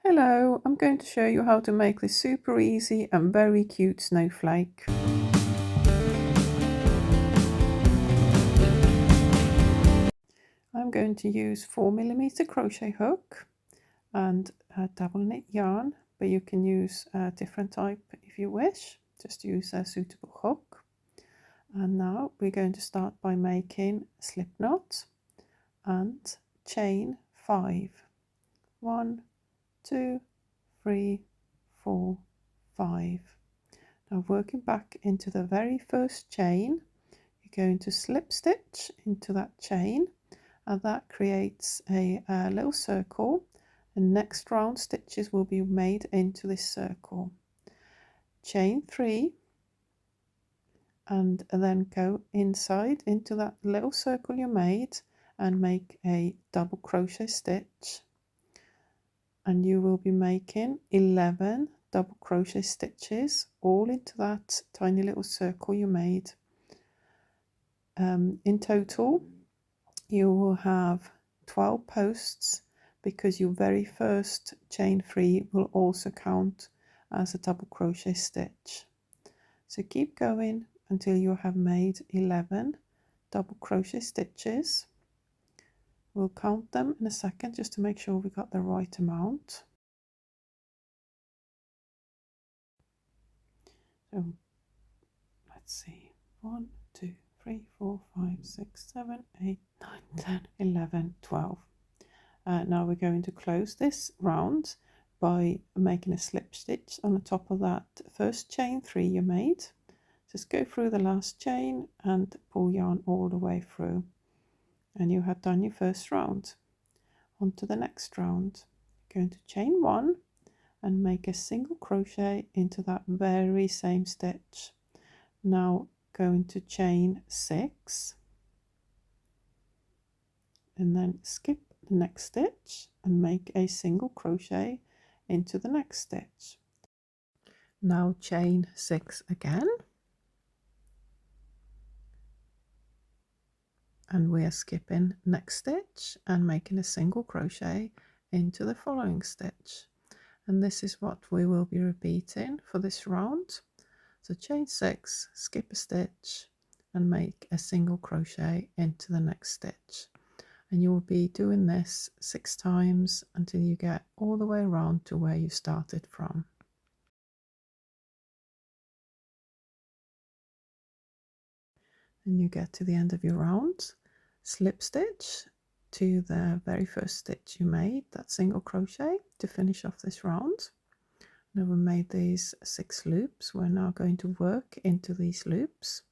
Hello, I'm going to show you how to make this super easy and very cute snowflake. I'm going to use 4mm crochet hook and double knit yarn, but you can use a different type if you wish. Just use a suitable hook. And now we're going to start by making a slip knot and chain 5. 1, 2, 3, 4, 5. Now working back into the very first chain, you're going to slip stitch into that chain, and that creates a little circle, and next round stitches will be made into this circle. Chain 3 and then go inside into that little circle you made and make a double crochet stitch, and you will be making 11 double crochet stitches all into that tiny little circle you made. In total you will have 12 posts, because your very first chain 3 will also count as a double crochet stitch. So keep going until you have made 11 double crochet stitches. We'll count them in a second just to make sure we got the right amount. So let's see, 1, 2, 3, 4, 5, 6, 7, 8, 9, 10, 11, 12. Now we're going to close this round by making a slip stitch on the top of that first chain 3 you made. Just go through the last chain and pull yarn all the way through, and you have done your first round. On to the next round. You're going to chain 1 and make a single crochet into that very same stitch. Now going to chain 6 and then skip the next stitch and make a single crochet into the next stitch. Now chain 6 again, and we are skipping next stitch and making a single crochet into the following stitch, and this is what we will be repeating for this round. So chain 6, skip a stitch and make a single crochet into the next stitch, and you will be doing this 6 times until you get all the way around to where you started from. And you get to the end of your round, slip stitch to the very first stitch you made, that single crochet, to finish off this round. Now we made these 6 loops, we're now going to work into these loops.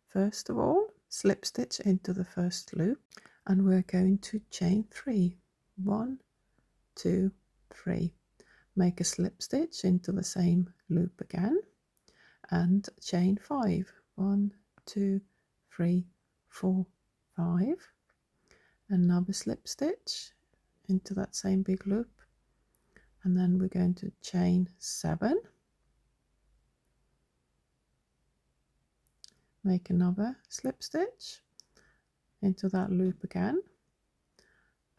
First of all, slip stitch into the first loop, and we're going to chain 3. 1, 2, 3. Make a slip stitch into the same loop again and chain 5. 1, 2, 3, 4, 5. Another slip stitch into that same big loop, and then we're going to chain 7, make another slip stitch into that loop again,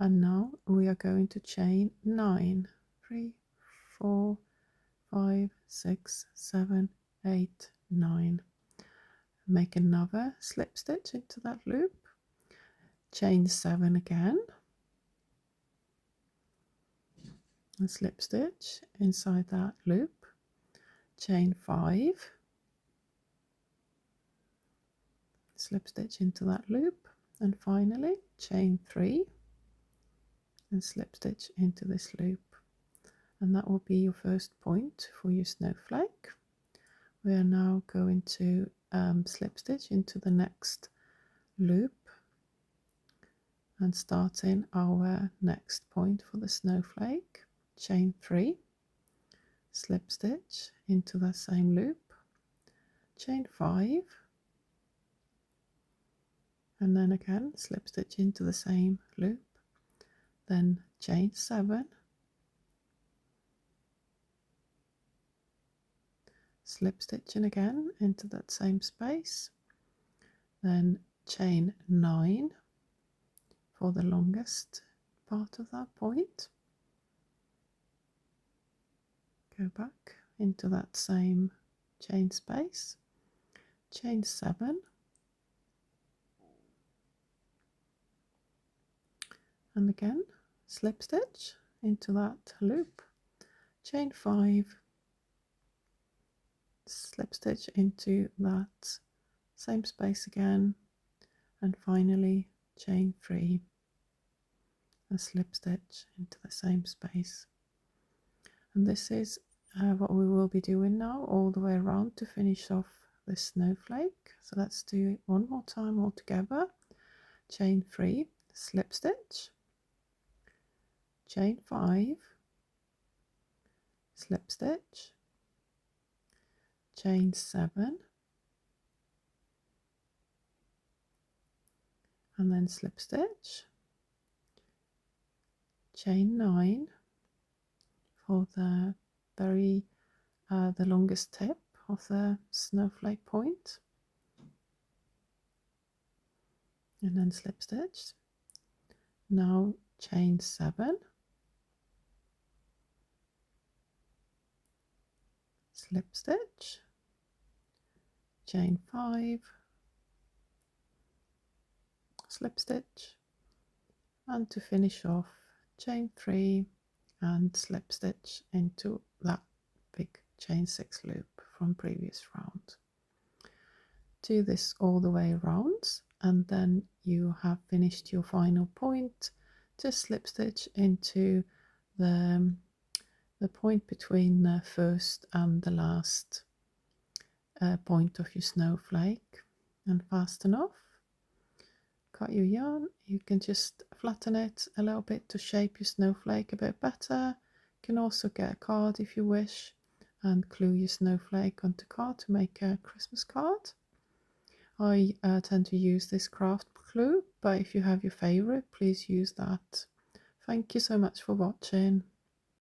and now we are going to chain 9. 3, 4, 5, 6, 7, 8, 9. Make another slip stitch into that loop, chain 7 again, and slip stitch inside that loop, chain 5, slip stitch into that loop, and finally chain 3 and slip stitch into this loop, and that will be your first point for your snowflake. We are now going to slip stitch into the next loop and starting our next point for the snowflake. Chain 3, slip stitch into the same loop, chain 5, and then again slip stitch into the same loop, then chain 7, slip stitching again into that same space, then chain 9 for the longest part of that point, go back into that same chain space, chain 7, and again slip stitch into that loop, chain 5, slip stitch into that same space again, and finally chain 3 and slip stitch into the same space. And this is what we will be doing now all the way around to finish off this snowflake. So let's do it one more time all together. Chain 3, slip stitch, chain 5, slip stitch, chain 7, and then slip stitch, chain 9 for the the longest tip of the snowflake point, and then slip stitch. Now chain 7, slip stitch, chain 5, slip stitch, and to finish off chain 3 and slip stitch into that big chain 6 loop from previous round. Do this all the way around, and then you have finished your final point. Just slip stitch into the point between the first and the last point of your snowflake, and fasten off. Cut your yarn, you can just flatten it a little bit to shape your snowflake a bit better. You can also get a card if you wish and glue your snowflake onto card to make a Christmas card. I tend to use this craft glue, but if you have your favourite, please use that. Thank you so much for watching.